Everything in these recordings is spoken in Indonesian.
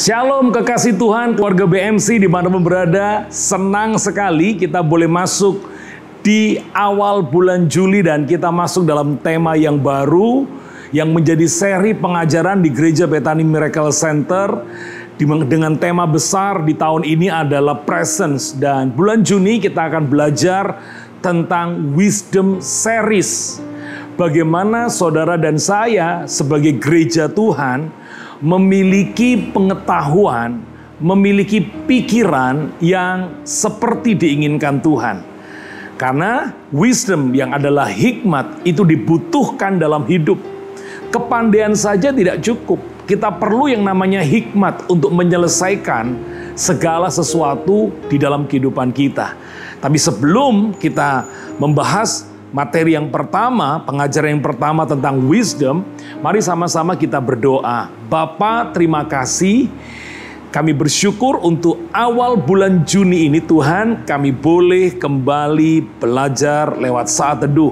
Shalom kekasih Tuhan, keluarga BMC dimanapun berada. Senang sekali kita boleh masuk di awal bulan Juli dan kita masuk dalam tema yang baru yang menjadi seri pengajaran di Gereja Bethany Miracle Center dengan tema besar di tahun ini adalah Presence. Dan bulan Juni kita akan belajar tentang Wisdom Series. Bagaimana saudara dan saya sebagai gereja Tuhan memiliki pengetahuan, memiliki pikiran yang seperti diinginkan Tuhan. Karena wisdom yang adalah hikmat itu dibutuhkan dalam hidup. Kepandaian saja tidak cukup. Kita perlu yang namanya hikmat untuk menyelesaikan segala sesuatu di dalam kehidupan kita. Tapi sebelum kita membahas materi yang pertama, pengajaran yang pertama tentang wisdom, mari sama-sama kita berdoa. Bapa, terima kasih. Kami bersyukur untuk awal bulan Juni ini Tuhan, kami boleh kembali belajar lewat saat teduh.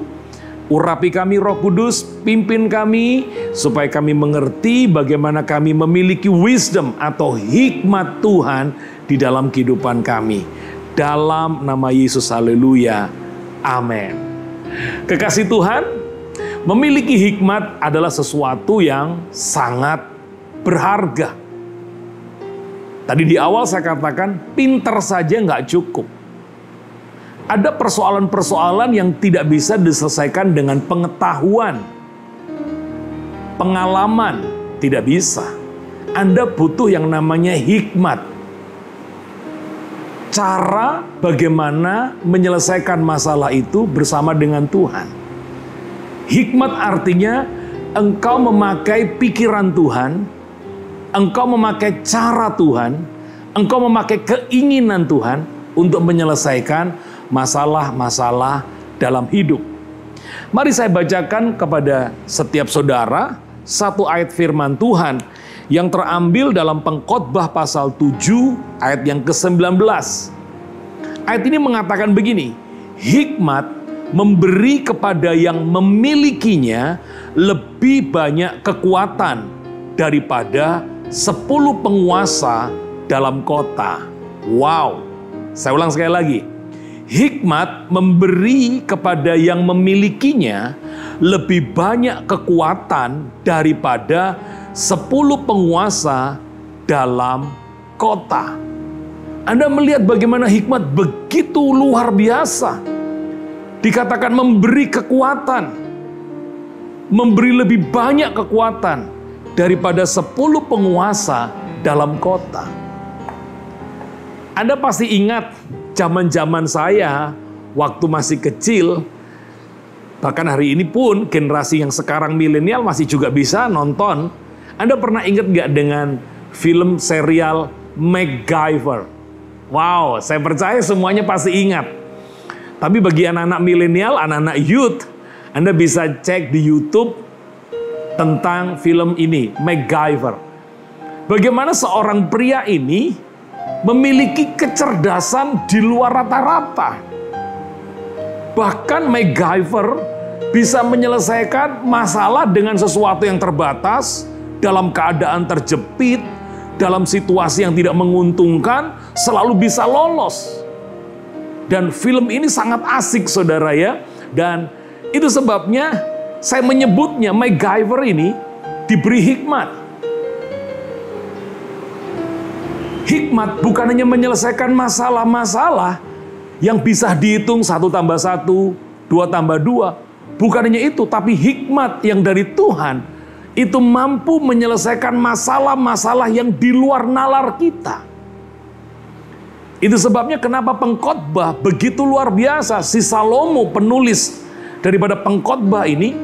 Urapi kami Roh Kudus, pimpin kami, supaya kami mengerti bagaimana kami memiliki wisdom atau hikmat Tuhan di dalam kehidupan kami. Dalam nama Yesus, haleluya, amin. Kekasih Tuhan, memiliki hikmat adalah sesuatu yang sangat berharga. Tadi di awal saya katakan, pinter saja nggak cukup. Ada persoalan-persoalan yang tidak bisa diselesaikan dengan pengetahuan, pengalaman, tidak bisa. Anda butuh yang namanya hikmat. Cara bagaimana menyelesaikan masalah itu bersama dengan Tuhan. Hikmat artinya engkau memakai pikiran Tuhan, engkau memakai cara Tuhan, engkau memakai keinginan Tuhan untuk menyelesaikan masalah-masalah dalam hidup. Mari saya bacakan kepada setiap saudara satu ayat firman Tuhan yang terambil dalam Pengkhotbah pasal 7 ayat yang ke-19. Ayat ini mengatakan begini, hikmat memberi kepada yang memilikinya lebih banyak kekuatan daripada 10 penguasa dalam kota. Wow, saya ulang sekali lagi. Hikmat memberi kepada yang memilikinya lebih banyak kekuatan daripada 10 penguasa dalam kota. Anda melihat bagaimana hikmat begitu luar biasa. Dikatakan memberi kekuatan, memberi lebih banyak kekuatan daripada 10 penguasa dalam kota. Anda pasti ingat zaman-zaman saya waktu masih kecil, bahkan hari ini pun generasi yang sekarang milenial masih juga bisa nonton. Anda pernah ingat nggak dengan film serial MacGyver? Wow, saya percaya semuanya pasti ingat. Tapi bagi anak-anak milenial, anak-anak youth, Anda bisa cek di YouTube tentang film ini, MacGyver. Bagaimana seorang pria ini memiliki kecerdasan di luar rata-rata. Bahkan MacGyver bisa menyelesaikan masalah dengan sesuatu yang terbatas, dalam keadaan terjepit, dalam situasi yang tidak menguntungkan, selalu bisa lolos. Dan film ini sangat asik saudara ya. Dan itu sebabnya saya menyebutnya MacGyver ini diberi hikmat. Hikmat bukan hanya menyelesaikan masalah-masalah yang bisa dihitung 1 tambah 1, 2 tambah 2. Bukan hanya itu, tapi hikmat yang dari Tuhan itu mampu menyelesaikan masalah-masalah yang di luar nalar kita. Itu sebabnya kenapa Pengkhotbah begitu luar biasa. Si Salomo penulis daripada Pengkhotbah ini,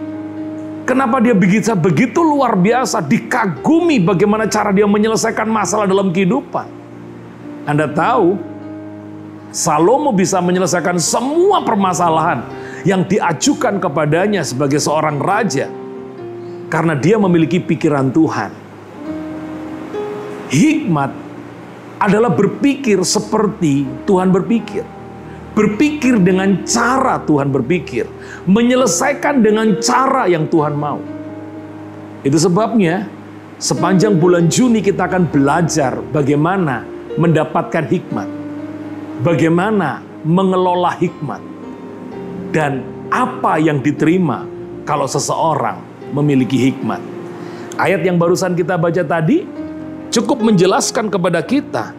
kenapa dia begitu luar biasa, dikagumi bagaimana cara dia menyelesaikan masalah dalam kehidupan. Anda tahu, Salomo bisa menyelesaikan semua permasalahan yang diajukan kepadanya sebagai seorang raja. Karena dia memiliki pikiran Tuhan. Hikmat adalah berpikir seperti Tuhan berpikir. Berpikir dengan cara Tuhan berpikir. Menyelesaikan dengan cara yang Tuhan mau. Itu sebabnya sepanjang bulan Juni kita akan belajar bagaimana mendapatkan hikmat, bagaimana mengelola hikmat, dan apa yang diterima kalau seseorang memiliki hikmat. Ayat yang barusan kita baca tadi cukup menjelaskan kepada kita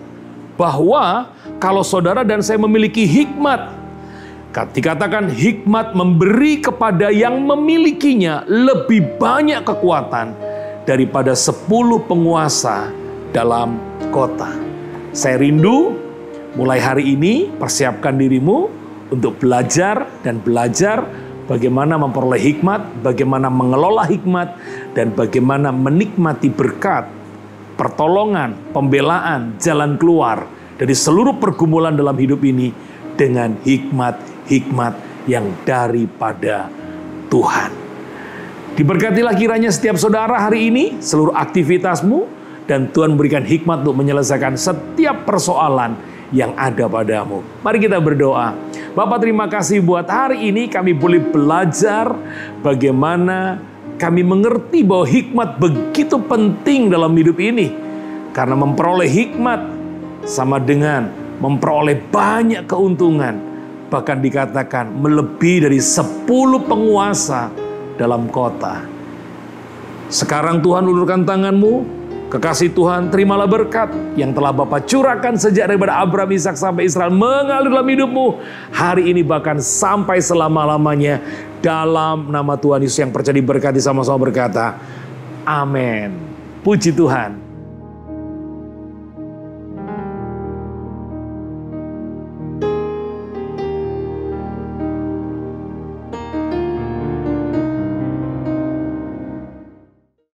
bahwa kalau saudara dan saya memiliki hikmat, dikatakan hikmat memberi kepada yang memilikinya lebih banyak kekuatan daripada 10 penguasa dalam kota. Saya rindu mulai hari ini persiapkan dirimu untuk belajar bagaimana memperoleh hikmat, bagaimana mengelola hikmat, dan bagaimana menikmati berkat, pertolongan, pembelaan, jalan keluar dari seluruh pergumulan dalam hidup ini dengan hikmat yang daripada Tuhan. Diberkatilah kiranya setiap saudara hari ini, seluruh aktivitasmu, dan Tuhan berikan hikmat untuk menyelesaikan setiap persoalan yang ada padamu. Mari kita berdoa. Bapa, terima kasih buat hari ini kami boleh belajar bagaimana kami mengerti bahwa hikmat begitu penting dalam hidup ini. Karena memperoleh hikmat sama dengan memperoleh banyak keuntungan. Bahkan dikatakan melebihi dari 10 penguasa dalam kota. Sekarang Tuhan ulurkan tanganmu, kekasih Tuhan, terimalah berkat yang telah Bapa curahkan sejak daripada Abraham, Ishak sampai Israel mengalir dalam hidupmu hari ini bahkan sampai selama-lamanya. Dalam nama Tuhan Yesus yang percaya diberkati, sama-sama berkata amin. Puji Tuhan.